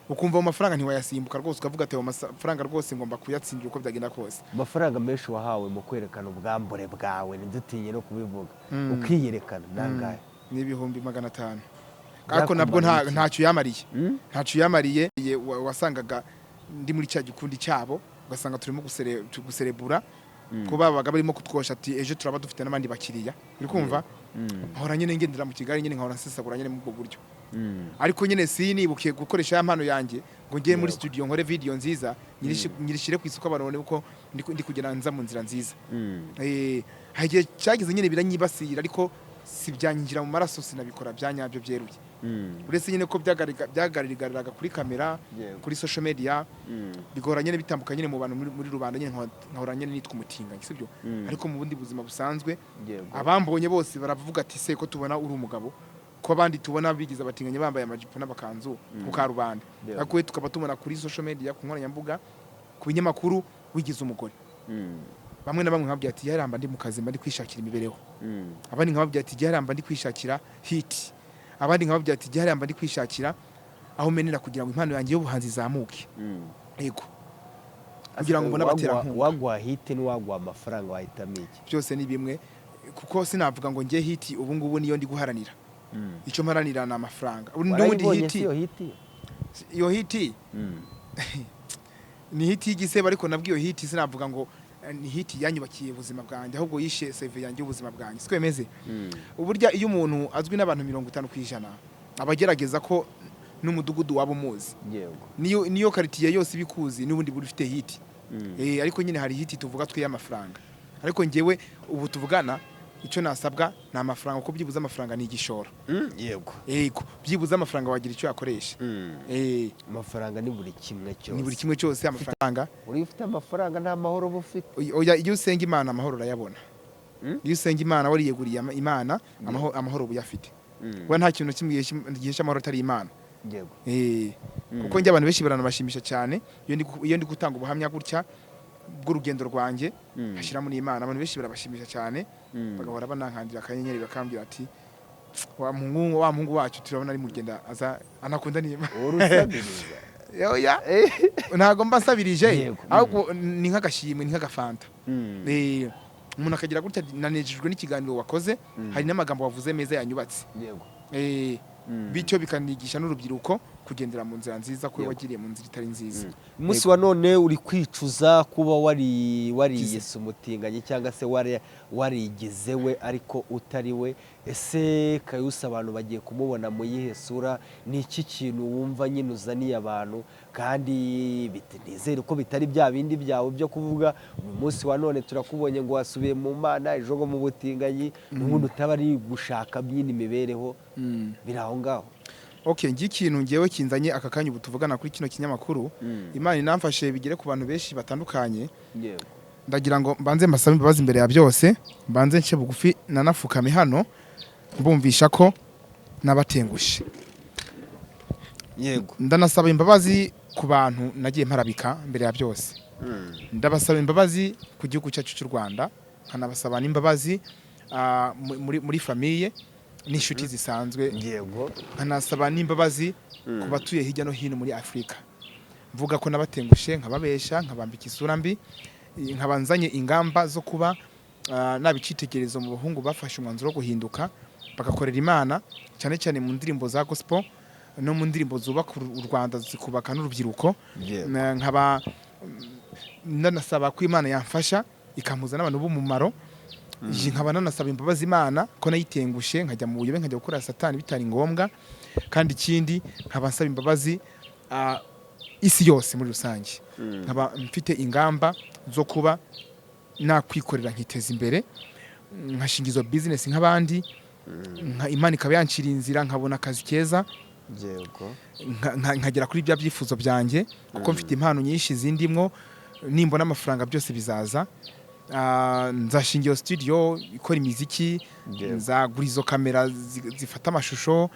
ukumva mu mafaranga ntiwayasimbuka rwose ukavuga ati amafaranga rwose ngomba kuyatsindira uko byagenda kose amafaranga menshi wahawe mu kwerekana ubwambure bwawe ntidutinye no kubivuga ukiyerekana nangahe ni 500 ariko nabwo ntacyo yamariye wasangaga ndi muri cya gikundi cyabo ugasanga turimo guserebura ko babaga barimo kutwosha ati ejo turaba dufite n'abandi bakiriya uri kumva nkahora nyine ngendera mu Kigali nyine nkahora nsesagura nyine mu bwo buryo ariko nyine sinibukiye gukoresha ya mpano yanjye ngo ngiye muri studio nkore video nziza nyirishire ku isoko barone uko ndi kugenda nza mu nzira nziza hagiye cyagize nyine biranyibasira ariko si byanyinjira mu maraso sinabikora byanyabyo byeruye uretse nyine ko byagaragariraga kuri kamera kuri social media bigora nyine bitambuka nyine mu bantu muri rubanda nyine nkahora nyine nitwa umutinganyi sibyo ariko mu bundi buzima busanzwe abambonye bose baravuga ati se ko tubona uri umugabo ko abandi tubona bigize abatinganye bambaye amajipo n'abakanzu ku karubanda ariko tukaba tubona kuri social media ku nkoranyambuga ku binyamakuru wigize umugore bamwe na bamwe nkababwira ati yaramba ndi mu kazi mba ndi kwishakira imibereho abandi nkababwira ati yaramba ndi kwishakira hit abandi nkababwira ati yaramba ndi kwishakira aho menera kugira ngo impano yanjye y'ubuhanzi izamuke yego kugira ngo mbone abatera wagwa hit n'uwagwa amafaranga wahitamo iki byose ni bimwe kuko sinavuga ngo ngiye hit ubu ngubu niyo ndi guharanira icyo mparanira na amafaranga n'ubundi iyo hit ni hit y'igisebo ariko nabwiyo hit sinavuga ngo ni hit yanyubakiye ubuzima bwanjye ahubwo yishe save yanjye ubuzima bwanjye sikwemeze uburya iyo umuntu azwi n'abantu 50% abagerageza ko n'umudugudu wabo muzi niyo quartier yose bikuzi n'ubundi buri ufite hit ariko nyine hari hit tuvuga twiye amafaranga ariko ngewe ubu tuvugana icyo nasabwa na amafaranga uko byibuza amafaranga ni igishoro yego byibuza amafaranga wagira icyo yakoresha amafaranga ni buri kimwe cyose amafaranga uri ufite amafaranga nta mahoro bufite oya iyo usenga imana amahoro urayabona iyo usenga imana wariyeguriye imana amahoro buyafite we nta kintu kimwe gihesha amahoro atari imana yego kuko njye abantu benshi baranabashimisha cyane iyo ndi gutanga ubuhamya gutya bw'urugendo rwanjye hashyira muri imana abantu benshi barabashimisha cyane bagahora banankandira akanyenyeri bakambwira ati wa muhungu wacu turabona ari mu rugendo aza anakunda n'imana oya ntago mbasabirije ahubwo ni nk'agashimwe ni nk'agafanta umuntu akagira gutya nanejejwe n'ikiganiro wakoze hari n'amagambo wavuze meza yanyubatse bityo bikanigisha n'urubyiruko kugendera mu nzira nziza ko wagiriye mu nzira itari nziza umunsi wa none uri kwicuza kuba wariyese umutinganyi cyangwa se warigize we ariko utari we ese Kayusa abantu bagiye kumubona mu yihe sura ni iki kintu wumva nyine uzaniye abantu kandi nizere ko bitari bya bindi byawe byo kuvuga uyu munsi wa none turakubonye ngo wasubiye mu mana ejo ngo mu butinganyi n'ubundi utaba ari gushaka by'indi mibereho biri aho ngaho ngiye ikintu ngewe kinzanye aka kanya ubu tuvugana kuri kino kinyamakuru imana inamfashe bigere ku bantu benshi batandukanye ndagira ngo mbanze mbasabe imbabazi imbere ya byose mbanze nce bugufi nanafukame hano mbumvisha ko nabatengushe yego ndanasaba imbabazi ku bantu nagiye mparabika mbere ya byose ndabasaba imbabazi ku gihugu cyacu cy'u Rwanda nkanabasaba n'imbabazi muri famiye n'inshuti zisanzwe yego nkanasaba n'imbabazi ku batuye hirya no hino muri Afrika mvuga ko nabatengushe nkababesha nkabambika isura mbi nkabanzanye ingamba zo kuba nabicitegerezo mu bahungu bafashe umwanzuro wo guhinduka bagakorera imana cyane cyane mu ndirimbo za gospel no mu ndirimbo zubaka u Rwanda zikubaka n'urubyiruko nkaba nanasaba ko imana yamfasha ikampuza n'abantu b'umumaro nkaba nanasaba imbabazi imana ko nayitengushe nkajya mu buyobe nkajya gukora satani bitari ngombwa kandi ikindi nkaba nsaba imbabazi isi yose muri rusange nkaba mfite ingamba zo kuba nakwikorera nkiteza imbere nkashinga izo business nk'abandi imana ikaba yancira inzira nkabona akazi keza nkagera kuri bya byifuzo byanjye kuko mfite impano nyinshi zindimwo nimbona amafaranga byose bizaza nzashinga iyo studio ikora imiziki nzagura izo kamera zifata amashusho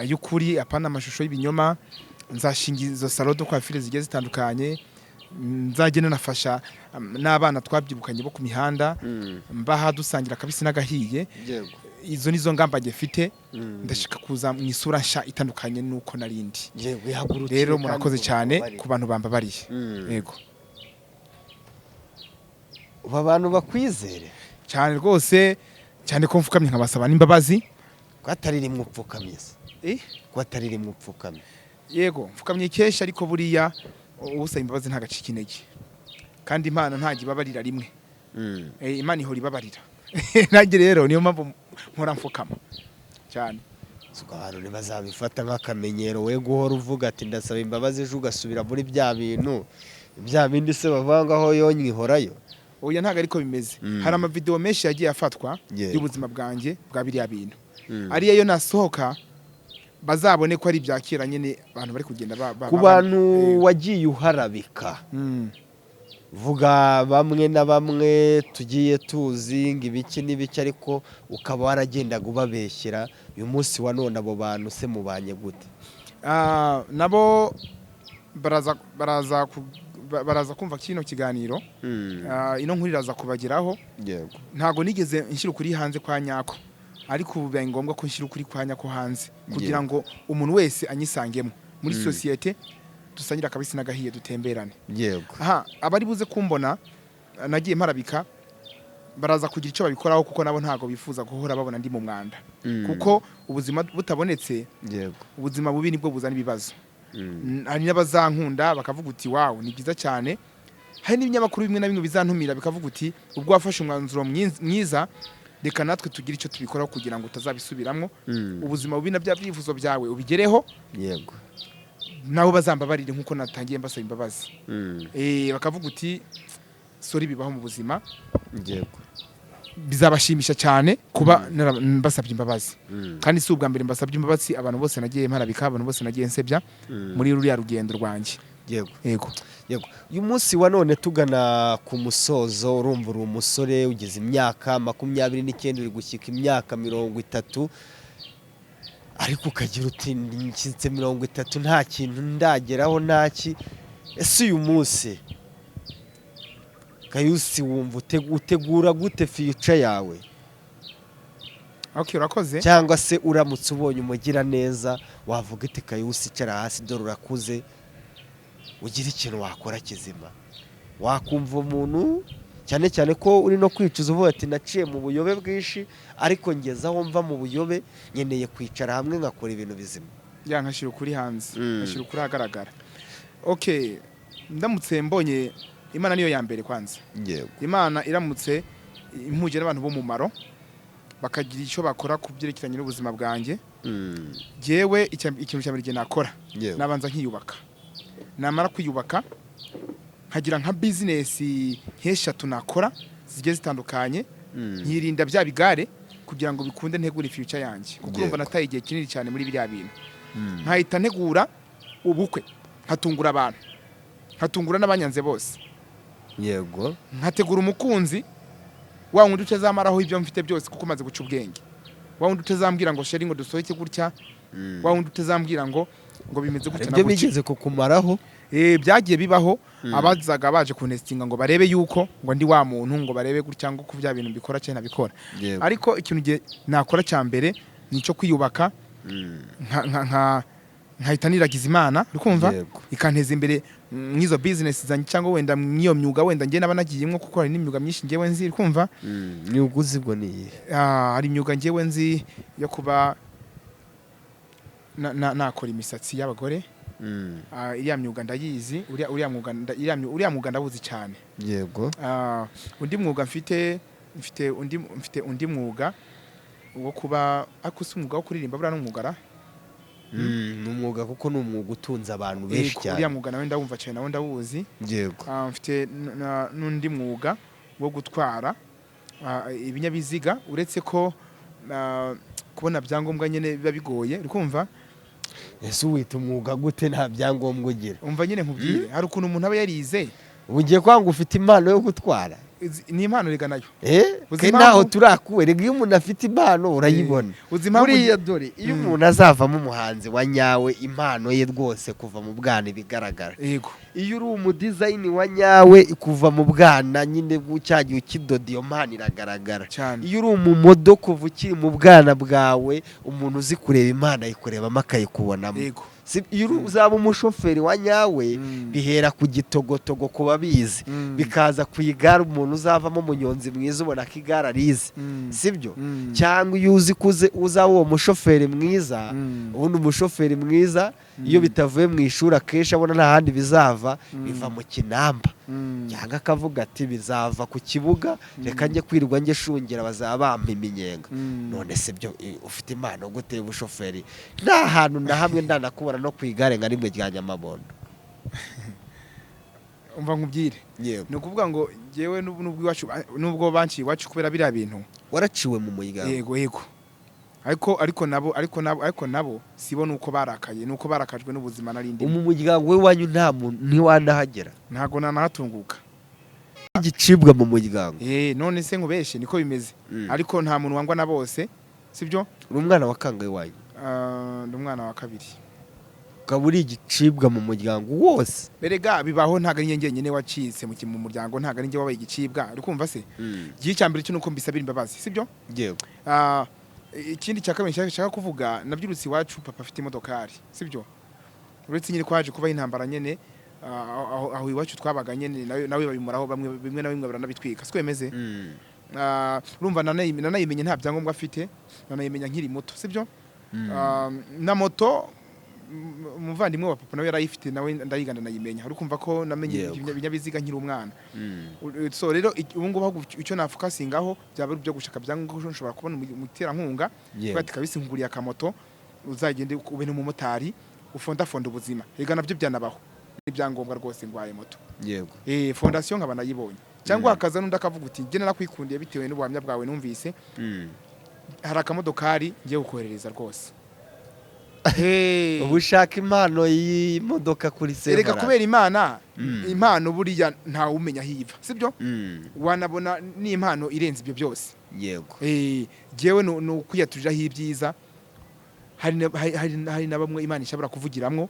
y'ukuri apana amashusho y'ibinyoma nzashinga izo salon de coiffure zigiye zitandukanye nzagenda nafasha n'abana twabyibukanye bo ku mihanda mbaha dusangira kabisi n'agahiye izo nizo ngamba ngefite ndashika kuza mu isura nsha itandukanye nuko narindi rero murakoze cyane ku bantu bambabariye yego abantu bakwizere cyane rwose cyane ko mfukamye nkabasaba n'imbabazi ko atari rimwe upfukamye ko atari rimwe upfukamye yego mfukamye kesha ariko buriya usaba imbabazi ntagacika intege kandi imana ntagiye ibabarira rimwe imana ihora ibabarira nanjye rero niyo mpamvu mpora mfukama cyane abantu ntibazabifata nk'akamenyero we guhora uvuga ati ndasaba imbabazi ejo ugasubira muri bya bintu bya bindi se bavangaho yonywe ihorayo oya ntago ariko bimeze hari amavideo menshi yagiye afatwa Yeah. y'ubuzima bwanjye bwa biriya bintu ariyo yo nasohoka bazabone ko ari ibyakira nyine abantu bari kugenda ku bantu wagiye uharabika vuga bamwe na bamwe tugiye tuzi ngo ibiki n'ibiki ariko ukaba waragendaga ubabeshyera uyu munsi wa none abo bantu se mubanye gute? nabo baraza kumva kino kiganiro ino nkuru iraza kubageraho yego ntago nigeze nshyira ukuri hanze kwa nyako ariko ubu bibaye ngombwa ko nshyira ukuri kwa nyako hanze kugira ngo umuntu wese anyisangemo muri sosiyete dusangira akabisi n'agahiye dutemberane. yego abari buze kumbona nagiye mparabika baraza kugira icyo babikoraho kuko nabo ntago bifuza guhora babona ndi mu mwanda kuko ubuzima butabonetse yego ubuzima bubi nibwo buzana ibibazo. hari n'abazankunda bakavuga uti wow ni byiza cyane, hari n'ibinyamakuru bimwe na bimwe bizantumira bikavuga uti ubwo wafashe umwanzuro mwiza reka natwe tugira icyo tubikoraho kugira ngo utazabisubiramo ubuzima bubi na bya byifuzo byawe ubigereho. yego nabo bazambabarire nkuko natangiye mbasaba imbabazi. Bakavuga uti sorry bibaho mu buzima. yego bizabashimisha cyane kuba mbasabye imbabazi kandi si ubwa mbere mbasabye imbabazi abantu bose nagiye mparabika abantu bose nagiye nsebya muri ruriya rugendo rwanjye. yego yego yego uyu munsi wa none tugana ku musozo urumva uri umusore ugeze imyaka 29 uri gushyika imyaka 30 ariko ukagira uti nshyitse 30 nta kintu ndageraho ntaki. ese uyu munsi Kayusi wumva utegura gute future yawe? Okay urakoze. cyangwa se uramutse ubonye umugira neza wavuga iti Kayusi icara hasi dore urakuze ugira ikintu wakora kizima wakumva umuntu cyane cyane ko uri no kwicuza uvuga ati naciye mu buyobe bwinshi ariko ngezaho mva mu buyobe nyeneye kwicara hamwe ngakora ibintu bizima nkashira ukuri hanze nkashira ukuri ahagaragara. Okay ndamutse mbonye Imana niyo ya mbere kwanza. yego Imana iramutse impuje n'abantu bo mumaro bakagira icyo bakora ku byerekeranye n'ubuzima bwanjye. Jewe ikintu cya mbere nakora nabanza nkiyubaka, namara kwiyubaka nkagira nka business nk'eshatu nakora zigiye zitandukanye nkirinda bya bigare kugira ngo bikunde ntegura future yanjye kuko urumva nataye igihe kinini cyane muri biriya bintu. Nkahita ntegura ubukwe nkatungura abantu nkatungura n'abanyanze bose. yego nkategura umukunzi wa wundi utazamaraho ibyo mfite byose kuko maze guca ubwenge, wa wundi utazambwira ngo sheri ngo dusohoke gutya, wa wundi utazambwira ngo bimeze gutya na gutya. ibyo bigeze kukumaraho byagiye bibaho abazaga baje kunestinga ngo barebe yuko ngo ndi wa muntu ngo barebe gutya ngo ku bya bintu bikora cyane nabikora. ariko ikintu nakora cya mbere nico kwiyubaka nkahita niragiza Imana ukumva ikanteza imbere mwizo business zanjye cyangwa wenda mwiyo myuga wenda ngiye naba nagiyemo kuko hari n'imyuga myinshi ngiye nzi ukumva. myuga uzibwo ni hari imyuga ngiye nzi yo kuba nakora imisatsi y'abagore. iriya myuga ndayizi uriya mwuga ndabuzi cyane. yego undi mwuga mfite undi mwuga wo kuba ariko si umwuga wo kuririmba buriya n'umwuga ni umwuga kuko ni umwuga utunze abantu benshi cyane. uriya mwuga nawe ndawumva cyane nawe ndawuzi. yego mfite n'undi mwuga wo gutwara ibinyabiziga uretse ko kubona byangombwa nyine biba bigoye ukumva. ese wita umwuga gute nta byangombwa ugira? umva nyine nkubwire hari ukuntu umuntu aba yarize ugiye kwanga ufite impano yo gutwara. ni impano rega nayo ntaho turakuwe rega iyo umuntu afite impano urayibona. buriya dore iyo umuntu azavamo umuhanzi wa nyawe impano ye rwose kuva mu bwana ibigaragara. yego iyo uri umudizayini wa nyawe kuva mu bwana nyine cyagiye ukidoda iyo mpano iragaragara. iyo uri umumodo kuva ukiri mu bwana bwawe umuntu uzi kureba impano ayikurebamo akayikubonamo. iyo uzaba umushoferi wa nyawe bihera ku gitogotogo ku babizi bikaza ku igare umuntu uzavamo umunyonzi mwiza ubona ko igare arize sibyo. cyangwa iyo uzi kuze uzaba uwo mushoferi mwiza ubundi umushoferi mwiza iyo bitavuye mu ishuri akenshi abona nta handi bizava biva mu kinamba cyangwa akavuga ati bizava ku kibuga reka njye kwirirwa njye shungera bazaba bampa iminyenga. none se byo ufite impano gute ubushoferi nta hantu na hamwe ndanakubona no ku igare nka rimwe rya Nyamabondo. umva nkubwire ni ukuvuga ngo jewe nubwo banciye iwacu kubera biriya bintu waraciwe mu muryango. yego ariko nabo sibona uko barakaye nuko barakajwe n'ubuzima narindi mu muryango we wanyu nta muntu ntiwanahagera ntago nanahatunguka igicibwa mu muryango. none se nkubeshe niko bimeze ariko nta muntu wangwa na bose sibyo uri umwana wa kangahe wanyu? ndi umwana wa kabiri. ukaba uri igicibwa mu muryango wose? berega bibaho ntago ari njye nyene wacitse mu muryango ntago ari njye wabaye igicibwa uri kumva se gihe cyambere cyo nuko mbisabira imbabazi sibyo yego. ikindi cya kabiri nshaka kuvuga nabyirutse iwacu papa afite imodokari sibyo uretse nyine kwaje kuba intambara nyene aho iwacu twabaga nyene nawe babimuraho bimwe na bimwe baranabitwika swemeze urumva nanayimenye nta byangombwa afite nanayimenya nkiri muto sibyo na moto umuvandimwe wa papa nawe yarayifite nawe ndayigana nayimenya urukumva ko namenye ibinyabiziga nkiri umwana so rero ubu ngubu icyo nafokasingaho byaba byo gushaka byangombwa nshobora kubona umuterankunga kwati kabisi nkuguriye akamoto uzagende ube n'umumotari ufonda ubuzima ega nabyo byanabaho ibyangombwa rwose ngwaye moto yego. fondation nkaba nayibonye cyangwa hakaza n'undi akavuga uti njye narakwikundiye bitewe n'ubuhamya bwawe numvise hari akamodokari ngiye gukoherereza rwose. ubushaka impano y'imodoka kuri Saint Valentin. Erega kubera impano buriya ntawe umenya hiva sibyo wanabona ni impano irenze ibyo byose yego. jewe no kwiyaturiraho ibyiza hari na bamwe Imana ishabura kuvugiramwo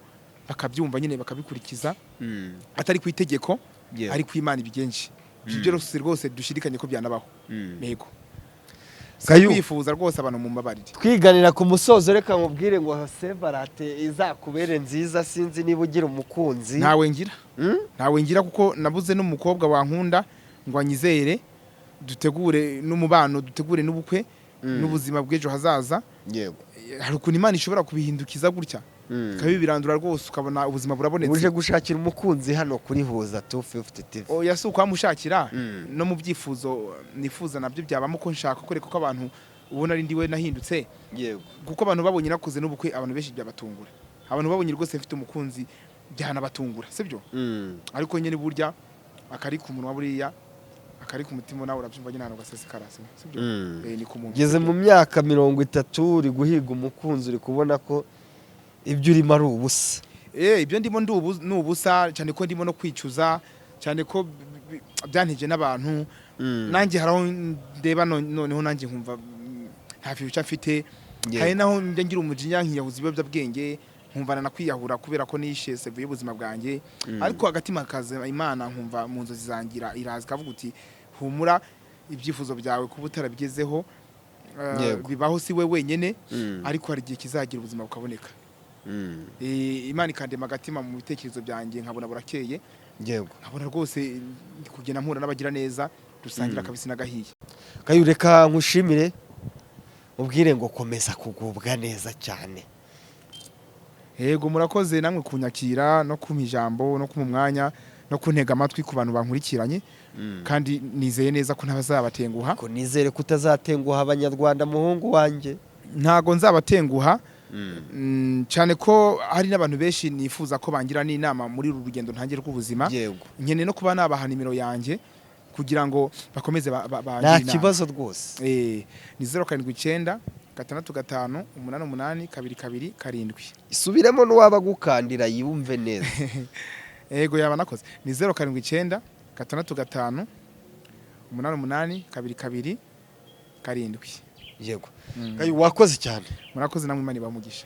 bakabyumva nyine bakabikurikiza atari ku itegeko ari ku Imana ibigenje ibyo rwose dushirikanye ko byanabaho yego. Kwifuza rwose abantu mu mabarire twiganira ku musozo reka mubwire ngo Saint Valentin izakubere nziza sinzi niba ugira umukunzi. ntawe ngira kuko nabuze n'umukobwa wankunda ngo anyizere dutegure n'umubano dutegure n'ubukwe n'ubuzima bw'ejo hazaza yego. hari ukuntu Imana ishobora kubihindukiza gutya kabibirandura rwose ukabona ubuzima burabonetse. uje gushakira umukunzi hano kuri Huza 250 TV yasi ukwamushakira no mu byifuzo nifuza nabyo byabamo ko nshaka kureka ko abantu ubona ari ndiwe nahindutse yego. kuko abantu babonye nakuze n'ubukwe abantu benshi byabatungura abantu babonye rwose mfite umukunzi byahana batungura sibyo ariko nyene burya akari ku munwa buriya akari ku mutima nawe urabyumva nyine hano gasesekara sibyo ni ku muntu geze mu myaka 30 uri guhiga umukunzi uri kubona ko ibyo urimo ari ubusa. ibyo ndimo ni ubusa cyane ko ndimo no kwicuza cyane ko byanteje n'abantu nanjye haraho ndeba noneho nanjye nkumva nta future mfite hari naho njye ngira umujinya nkiyahuza ibiyobyabwenge nkumva nakwiyahura kubera ko nishe save y'ubuzima bwanjye ariko agatima kaze Imana nkumva mu nzozi zangira iraza kavuga uti humura ibyifuzo byawe kuba utarabigezeho bibaho si we wenyene ariko hari igihe kizagira ubuzima bukaboneka. Imana ikandema agatima mu bitekerezo byanjye nkabona burakeye yego. nkabona rwose kugena mpura n'abagira neza dusangira kabisi nagahiye. Reka nkushimire ubwire ngo komeza kugubwa neza cyane. Yego murakoze namwe kunyakira no kumpa ijambo no kumpa umwanya no kuntega amatwi ku bantu bankurikiranye kandi nizeye neza ko ntabazabatenguha. Ko nizere kutazatenguha abanyarwanda muhungu wanjye. Ntago nzabatenguha cyane ko hari n'abantu benshi nifuza ko bangira n'inama muri uru rugendo ntangire rw'ubuzima nkene no kuba nabaha nimero yanjye kugira ngo bakomeze bangira inama. Nta kibazo rwose. Ni 079 658 88 22 7. Isubiremo n'uwaba gukandira yumve neza. Yego yaba nakoze. Ni 079 658 88 22 7. Yego. Wakoze cyane. Murakoze namwe Imana ibamugisha.